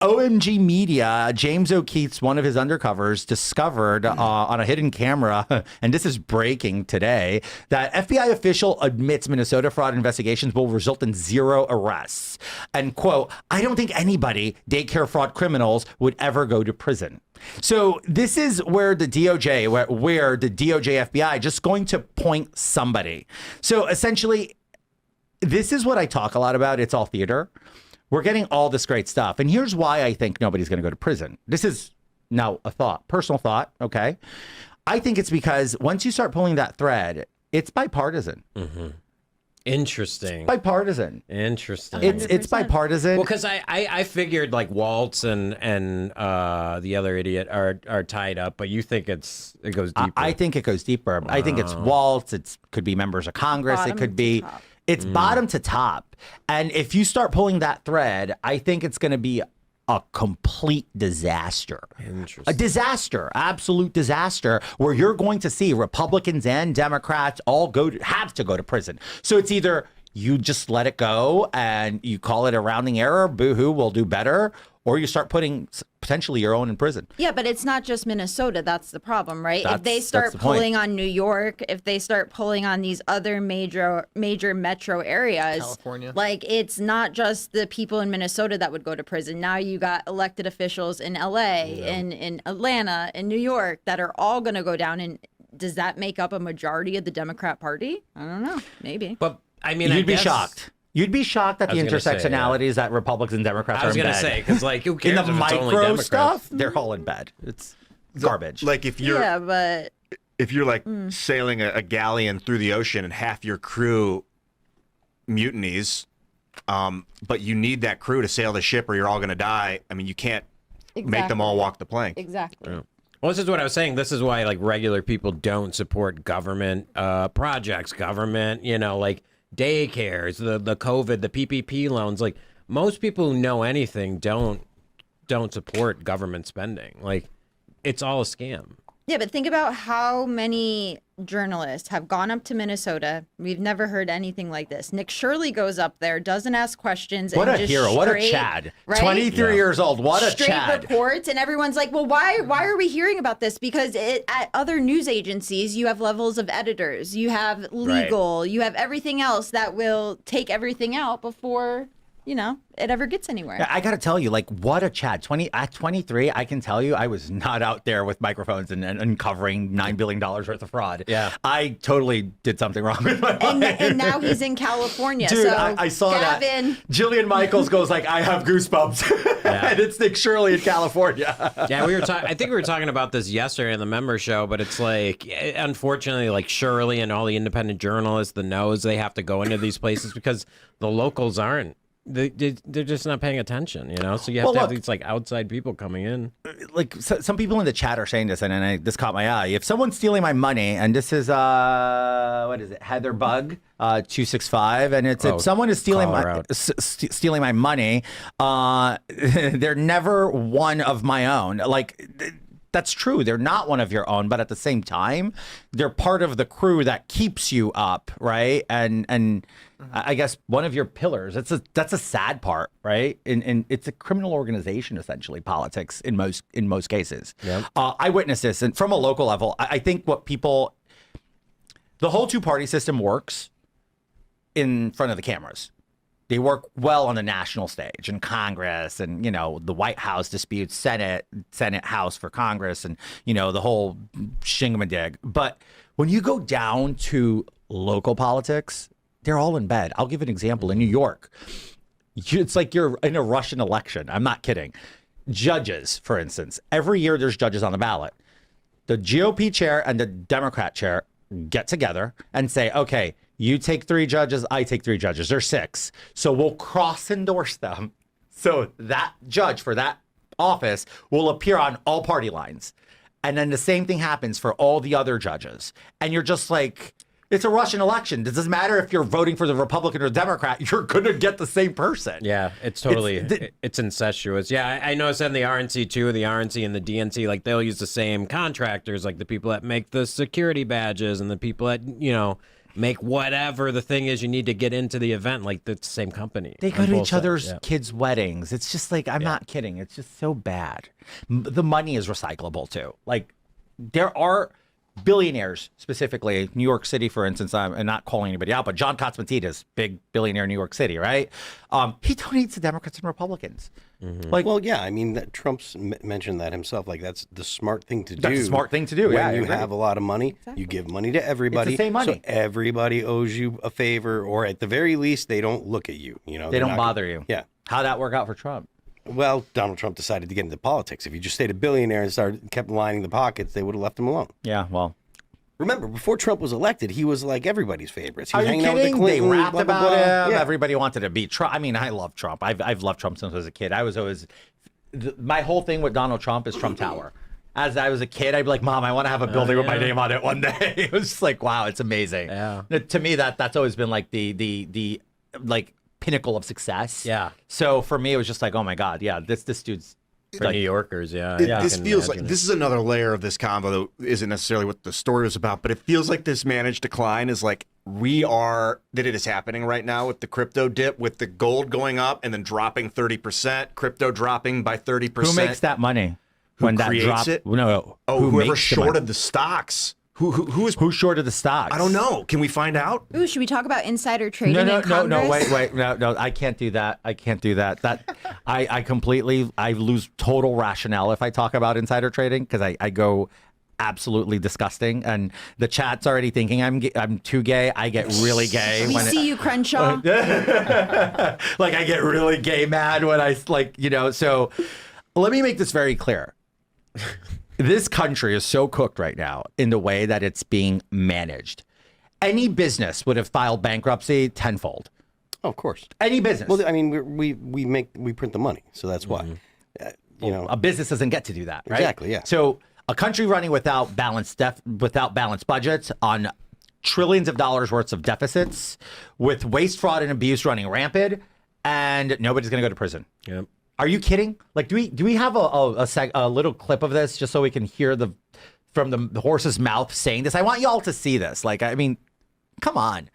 OMG Media, James O'Keefe's one of his undercovers discovered on a hidden camera, and this is breaking today, that FBI official admits Minnesota fraud investigations will result in 0 arrests. And quote, I don't think anybody, daycare fraud criminals, would ever go to prison. So this is where the DOJ, where the DOJ FBI just going to point somebody. So essentially, this is what I talk a lot about. It's all theater. We're getting all this great stuff. And here's why I think nobody's going to go to prison. This is now a thought, personal thought. Okay. I think it's because once you start pulling that thread, it's bipartisan. Mm-hmm. Interesting. Bipartisan. Interesting. It's bipartisan. Well, because I figured like Waltz and the other idiot are tied up, but you think it goes deeper. I think it goes deeper. I think it's Waltz. It could be members of Congress. Bottom it could to be. top. It's bottom to top. And if you start pulling that thread, I think it's going to be a complete disaster. Interesting. A disaster, absolute disaster, where you're going to see Republicans and Democrats all have to go to prison. So it's either you just let it go and you call it a rounding error, boo-hoo, we'll do better, or you start putting potentially your own in prison. Yeah, but it's not just Minnesota. That's the problem, right? If they That's start the point. pulling on New York, if they start pulling on these other major metro areas, California. like it's not just the people in Minnesota that would go to prison. Now you got elected officials in LA, in Atlanta, in New York that are all going to go down. And does that make up a majority of the Democrat Party? I don't know. Maybe. But I mean, You'd be guess- shocked. You'd be shocked at the I was gonna say, intersectionalities that Republicans and Democrats I was are in gonna bed. say because like who cares in the if it's only micro Democrats? stuff, they're all in bed. It's garbage. Like if you're Yeah, but like sailing a galleon through the ocean and half your crew mutinies, but you need that crew to sail the ship or you're all going to die. I mean, you can't make them all walk the plank. exactly. Yeah. Well, this is what I was saying. This is why like regular people don't support government projects, government, like daycares, the COVID, the PPP loans. Like most people who know anything don't support government spending. Like it's all a scam. Yeah, but think about how many journalists have gone up to Minnesota. We've never heard anything like this. Nick Shirley goes up there, doesn't ask questions. What and a just hero. What a straight, Chad. right? 23 years old. What a Straight Chad. reports, and everyone's like, well, why are we hearing about this? Because at other news agencies, you have levels of editors, you have legal, you have everything else that will take everything out before it ever gets anywhere. I got to tell you, like, what a Chad. At 23, I can tell you I was not out there with microphones and uncovering $9 billion worth of fraud. Yeah. I totally did something wrong with my life. And now he's in California. Dude, so I saw Gavin, that. Jillian Michaels goes like, I have goosebumps. And it's Nick Shirley in California. Yeah, I think we were talking about this yesterday in the member show, but it's like, unfortunately, like Shirley and all the independent journalists, the knows they have to go into these places because the locals aren't. They're just not paying attention, So you have to have these like outside people coming in. Like some people in the chat are saying this, and this caught my eye. If someone's stealing my money, and this is what is it, Heather Bug 265, and it's if someone is stealing stealing my money, they're never one of my own. Like. That's true. They're not one of your own, but at the same time, they're part of the crew that keeps you up, right? And I guess one of your pillars. That's a sad part, right? And it's a criminal organization, essentially, politics in most cases. Yep. I witnessed this, and from a local level, I think the whole two-party system works in front of the cameras. They work well on the national stage in Congress and, the White House disputes, Senate, House for Congress and, the whole shingamadig. But when you go down to local politics, they're all in bed. I'll give an example. In New York, it's like you're in a Russian election. I'm not kidding. Judges, for instance, every year there's judges on the ballot. The GOP chair and the Democrat chair get together and say, okay, you take 3 judges, I take 3 judges. There's 6. So we'll cross-endorse them. So that judge for that office will appear on all party lines. And then the same thing happens for all the other judges. And you're just like, it's a Russian election. It doesn't matter if you're voting for the Republican or Democrat. You're going to get the same person. Yeah, it's totally, it's incestuous. Yeah, I noticed that in the RNC too, the RNC and the DNC, like they'll use the same contractors, like the people that make the security badges and the people that, make whatever the thing is you need to get into the event. Like the same company. They go on to both each sides. other's Yeah. kids' weddings. It's just like, I'm not kidding. It's just so bad. The money is recyclable too. Like, there are billionaires, specifically New York City, for instance. I'm not calling anybody out, but John Katzmatidis, big billionaire in New York City, right? He donates to Democrats and Republicans. Like, Well, yeah, I mean, Trump's mentioned that himself. Like, that's the smart thing to do. That's the smart thing to do, When yeah, I you agree. have a lot of money, you give money to everybody. same money. So everybody owes you a favor, or at the very least, they don't look at you. You know, they they're don't not bother gonna- you. Yeah. How'd that work out for Trump? Well, Donald Trump decided to get into politics. If he just stayed a billionaire and kept lining the pockets, they would have left him alone. Yeah, well. Remember, before Trump was elected, he was like everybody's favorites. He Are was you hanging out with the kidding? They Clintons, rapped blah, blah, about blah. him. Yeah. Everybody wanted to beat Trump. I mean, I love Trump. I've loved Trump since I was a kid. I was always my whole thing with Donald Trump is Trump Tower. As I was a kid, I'd be like, "Mom, I want to have a building with my name on it one day." It was just like, wow, it's amazing. Yeah. To me, that's always been like the like pinnacle of success. Yeah. So for me, it was just like, oh my god, yeah, this dude's For New Yorkers, yeah. This feels like this is another layer of this convo that isn't necessarily what the story was about, but it feels like this managed decline is like that it is happening right now with the crypto dip, with the gold going up and then dropping 30%, crypto dropping by 30%. Who makes that money when that creates drop? it? No, Oh, whoever makes the money? shorted the stocks. Who shorted the stocks? I don't know. Can we find out? Ooh, should we talk about insider trading No, in Congress? wait, no, I can't do that. I can't do that. I lose total rationale if I talk about insider trading because I go absolutely disgusting, and the chat's already thinking I'm too gay. I get really gay We when see you, Crenshaw. like I get really gay mad when I So let me make this very clear. This country is so cooked right now in the way that it's being managed. Any business would have filed bankruptcy tenfold. Oh, of course. Any business. Well, I mean, we print the money, so that's why. You know, A business doesn't get to do that, right? Exactly, yeah. So a country running without balanced budgets, on trillions of dollars worth of deficits, with waste, fraud, and abuse running rampant, and nobody's going to go to prison. Yep. Are you kidding? Like, do we have a little clip of this just so we can hear from the horse's mouth saying this? I want y'all to see this. Like, I mean, come on.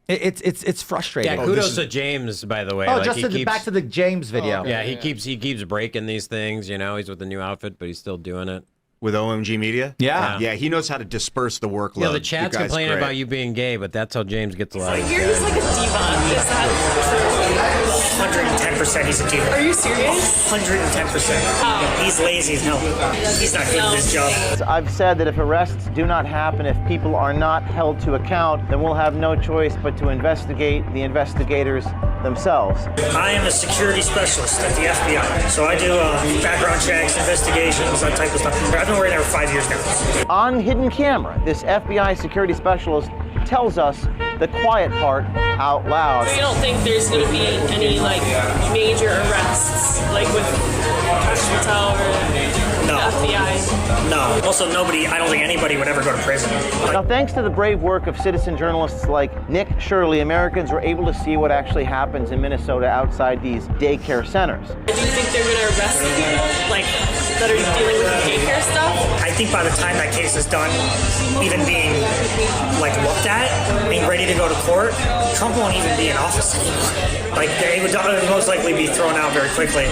It's frustrating. Yeah, kudos to James, by the way. Oh, Like, just he back to the James video. Yeah, he keeps breaking these things. You know, he's with the new outfit, but he's still doing it. With OMG Media? Yeah. Yeah, he knows how to disperse the workload. Yeah, the chat's You guys complaining great. about you being gay, but that's how James gets a lot. Like, you're just like a diva. Is that 110% he's a diva. Are you serious? 110%. He's lazy as hell. He's not good at his job. I've said that if arrests do not happen, if people are not held to account, then we'll have no choice but to investigate the investigators themselves. I am a security specialist at the FBI, so I do background checks, investigations, that type of stuff. I've been working there for 5 years now. On hidden camera, this FBI security specialist tells us the quiet part out loud. So you don't think there's going to be any like major arrests, like with Cash Patel or No. the FBI? No. Also, I don't think anybody would ever go to prison. Now, thanks to the brave work of citizen journalists like Nick Shirley, Americans were able to see what actually happens in Minnesota outside these daycare centers. Do you think they're going to arrest people like that are dealing with the daycare stuff? I think by the time that case is done, even being like looked at and ready to go to court, Trump won't even be in office anymore. Like they would most likely be thrown out very quickly.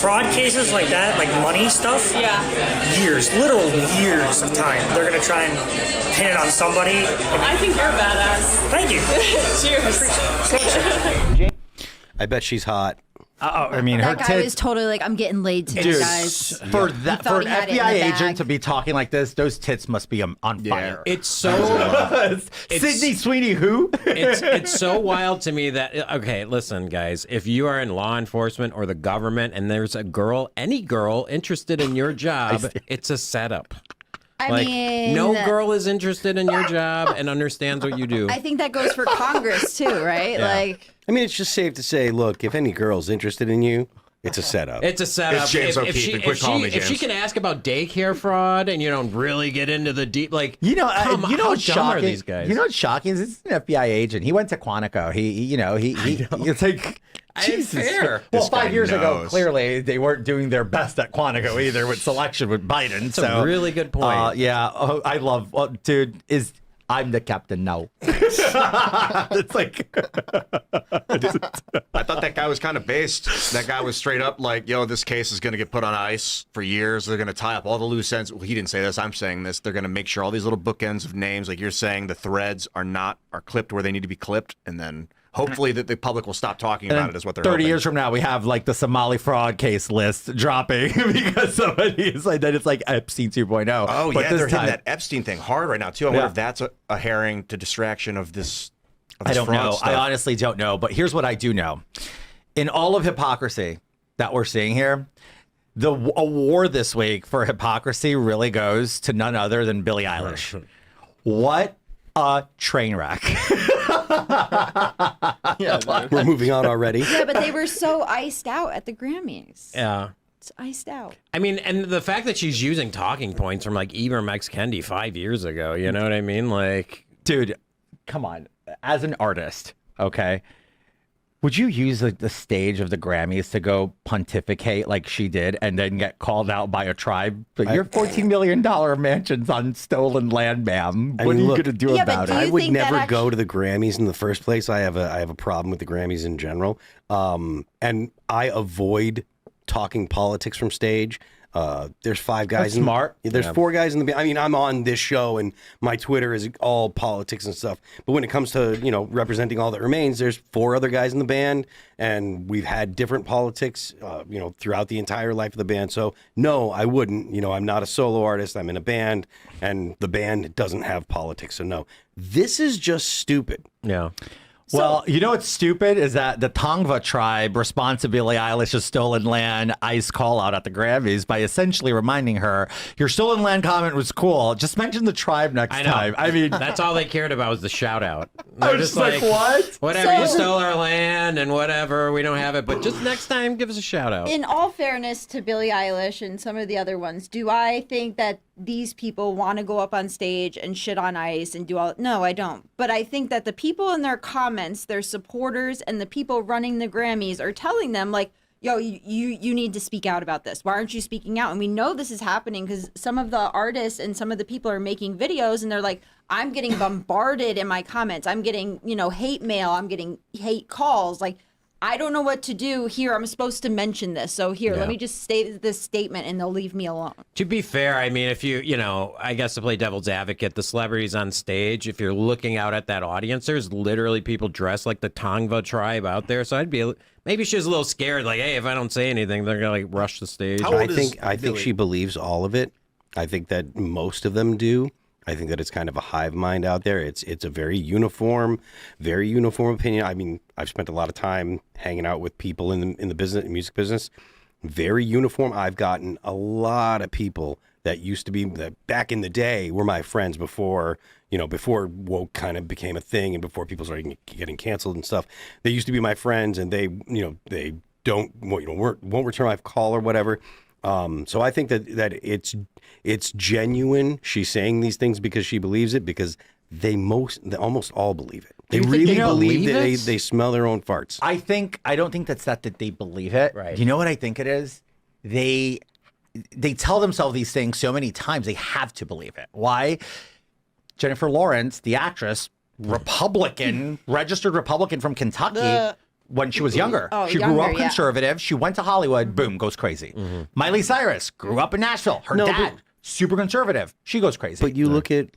Fraud cases like that, like money stuff, Yeah. years, literal years of time. They're gonna try and pin it on somebody. I think you're a badass. Thank you. Cheers. I bet she's hot. I mean, her That guy was tits. totally like, I'm getting laid today, Dude, guys. for He that thought for he an had it in FBI the bag. agent to be talking like this, those tits must be on fire. It's so Sydney Sweeney, who? it's so wild to me that okay, listen, guys, if you are in law enforcement or the government and there's any girl interested in your job, it's a setup. I Like mean, no girl is interested in your job and understands what you do. I think that goes for Congress too, right? Like, I mean, it's just safe to say, look, if any girl's interested in you, it's a setup. It's a setup. It's James O'Keefe, quit calling me if she James. can ask about daycare fraud and you don't really get into the deep, like You know, come on, you know how what's dumb are shocking? these guys? You know what's shocking is this is an FBI agent. He went to Quantico. He it's like Jesus. fair. Well, This guy 5 years ago, knows. clearly they weren't doing their best at Quantico either with selection with Biden. That's a really good point. Yeah, I love, dude. I'm the captain now. It's like, I thought that guy was kind of based. That guy was straight up like, yo, this case is going to get put on ice for years. They're going to tie up all the loose ends. Well, he didn't say this. I'm saying this. They're going to make sure all these little bookends of names, like you're saying, the threads are clipped where they need to be clipped. And then hopefully that the public will stop talking about it is what they're 30 hoping. years from now, we have like the Somali fraud case list dropping because somebody is like, then it's like Epstein 2.0. Oh, But yeah, this they're hitting time- that Epstein thing hard right now, too. I wonder if that's a herring to distraction of this. I don't fraud know. stuff. I honestly don't know. But here's what I do know. In all of hypocrisy that we're seeing here, the award this week for hypocrisy really goes to none other than Billie Eilish. What a train wreck. We're moving on already. Yeah, but they were so iced out at the Grammys. Yeah. It's iced out. I mean, and the fact that she's using talking points from like Ibram X. Kendi 5 years ago, you know what I mean? Like, Dude, come on. As an artist, okay, would you use the stage of the Grammys to go pontificate like she did and then get called out by a tribe? But your $14 million mansion's on stolen land, ma'am. What mean, are you look, going to do Yeah, but about do it? you I would think that never go to the Grammys in the first place. I have a problem with the Grammys in general, and I avoid talking politics from stage. There's 5 guys. That's smart. There's 4 guys in the band. I mean, I'm on this show, and my Twitter is all politics and stuff. But when it comes to representing all that remains, there's 4 other guys in the band, and we've had different politics, throughout the entire life of the band. So no, I wouldn't. I'm not a solo artist. I'm in a band, and the band doesn't have politics. So no, this is just stupid. yeah. Well, you know what's stupid is that the Tongva tribe responded to Billie Eilish's stolen land ICE call out at the Grammys by essentially reminding her, your stolen land comment was cool. Just mention the tribe next I know. time. I mean, That's all they cared about was the shout out. I was just like, what? Whatever, you So- stole our land and whatever, we don't have it, but just next time, give us a shout out. In all fairness to Billie Eilish and some of the other ones, do I think that these people want to go up on stage and shit on ICE and do all? No, I don't. But I think that the people in their comments, their supporters, and the people running the Grammys are telling them like, yo, you need to speak out about this. Why aren't you speaking out? And we know this is happening because some of the artists and some of the people are making videos and they're like, I'm getting bombarded in my comments. I'm getting, hate mail. I'm getting hate calls. Like, I don't know what to do here. I'm supposed to mention this. So here, let me just state this statement and they'll leave me alone. To be fair, I mean, if I guess to play devil's advocate, the celebrities on stage, if you're looking out at that audience, there's literally people dressed like the Tongva tribe out there. So maybe she was a little scared, like, hey, if I don't say anything, they're gonna like rush the stage. How old I think she believes all of it. I think that most of them do. I think that it's kind of a hive mind out there. It's a very uniform opinion. I mean, I've spent a lot of time hanging out with people in the business, music business. Very uniform. I've gotten a lot of people that used to be that back in the day were my friends before woke kind of became a thing and before people started getting canceled and stuff. They used to be my friends, and they won't return my call or whatever. So I think that it's genuine. She's saying these things because she believes it, because they almost all believe it. They really believe that they smell their own farts. I don't think that's that they believe it. Right. You know what I think it is? They tell themselves these things so many times they have to believe it. Why? Jennifer Lawrence, the actress, registered Republican from Kentucky. When she was younger, she grew up conservative. She went to Hollywood. Boom, goes crazy. Miley Cyrus grew up in Nashville. Her dad, super conservative. She goes crazy. But you look at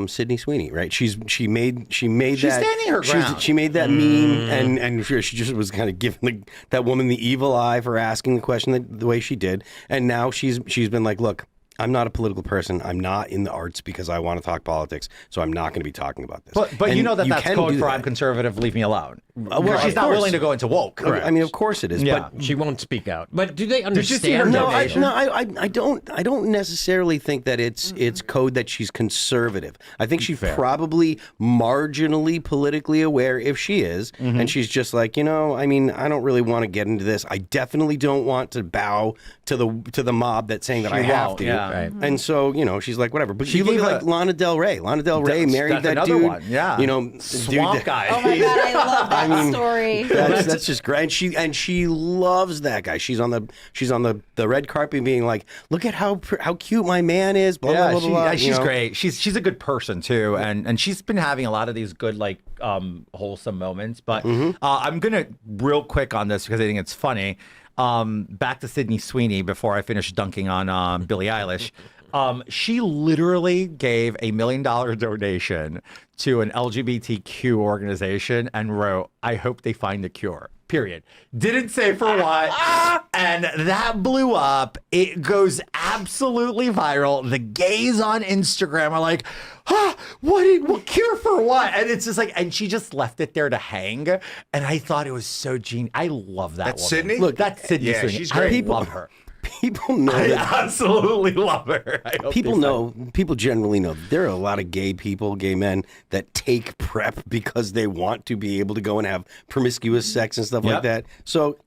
Sydney Sweeney, right? She made She's that. standing her ground. She made that meme, and she just was kind of giving that woman the evil eye for asking the question the way she did. And now she's been like, look, I'm not a political person. I'm not in the arts because I want to talk politics, so I'm not going to be talking about this. But and you know that's can code do for that. I'm conservative, leave me alone. Well, she's of not course. willing to go into woke. I mean, of course it is. Yeah. But She won't speak out. But do they you see her understand? donation? I don't necessarily think that it's code that she's conservative. I think she's probably marginally politically aware if she is, and she's just like, I mean, I don't really want to get into this. I definitely don't want to bow to the mob that's saying that I have to. Yeah. Yeah. Right. And so, she's like, whatever. But She you look gave at like a- Lana Del Rey. Lana Del Rey married That's that another dude. one. Yeah. dude, Swamp guy. Oh my God, I love that story. that's just great. And she loves that guy. She's on the red carpet being like, look at how cute my man is. Blah blah blah blah. She's great. She's a good person too, and she's been having a lot of these good wholesome moments. But I'm gonna real quick on this because I think it's funny. Back to Sydney Sweeney before I finish dunking on Billie Eilish. She literally gave $1 million donation to an LGBTQ organization and wrote, "I hope they find a cure." Period. Didn't say for what. And that blew up. It goes absolutely viral. The gays on Instagram are like, what cure for what? And it's just like, and she just left it there to hang. And I thought it was so genius. I love that That's woman. Sydney? Look, that's Sydney Yeah, Sweeney. she's great. I love her. People know I that. absolutely love her. I hope People they know. People generally know. There are a lot of gay men that take PrEP because they want to be able to go and have promiscuous sex and stuff like Yep. that. So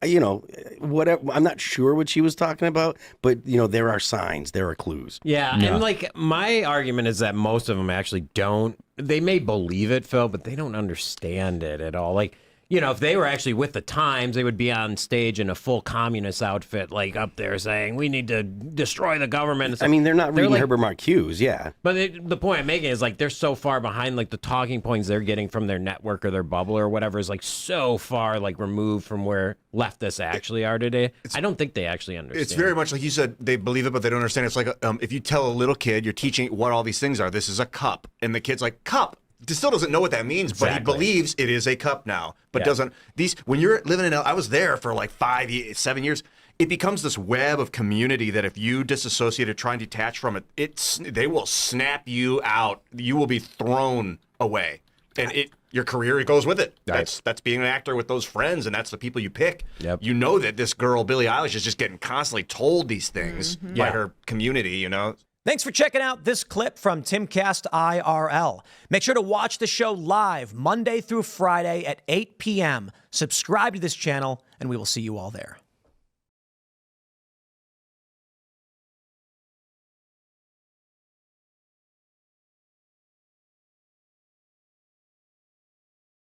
whatever. I'm not sure what she was talking about, but there are signs. There are clues. Yeah, and like my argument is that most of them actually don't. They may believe it, Phil, but they don't understand it at all. Like, if they were actually with the times, they would be on stage in a full communist outfit, like up there saying, "We need to destroy the government." And stuff. I mean, they're not reading like- Herbert Marcuse, yeah. But the point I'm making is like they're so far behind, like the talking points they're getting from their network or their bubble or whatever is like so far like removed from where leftists actually are today. I don't think they actually understand. It's very much like you said, they believe it, but they don't understand. It's like if you tell a little kid, you're teaching what all these things are. This is a cup. And the kid's like, cup. Still doesn't know what that means, but he Exactly. believes it is a cup now. But doesn't when you're living in I was there for like 7 years. It becomes this web of community that if you disassociate or try and detach from it, they will snap you out. You will be thrown away, and your career goes with it. That's being an actor with those friends, and that's the people you pick. Yep. You know that this girl Billie Eilish is just getting constantly told these things by her community. Thanks for checking out this clip from Timcast IRL. Make sure to watch the show live Monday through Friday at 8 p.m. Subscribe to this channel, and we will see you all there.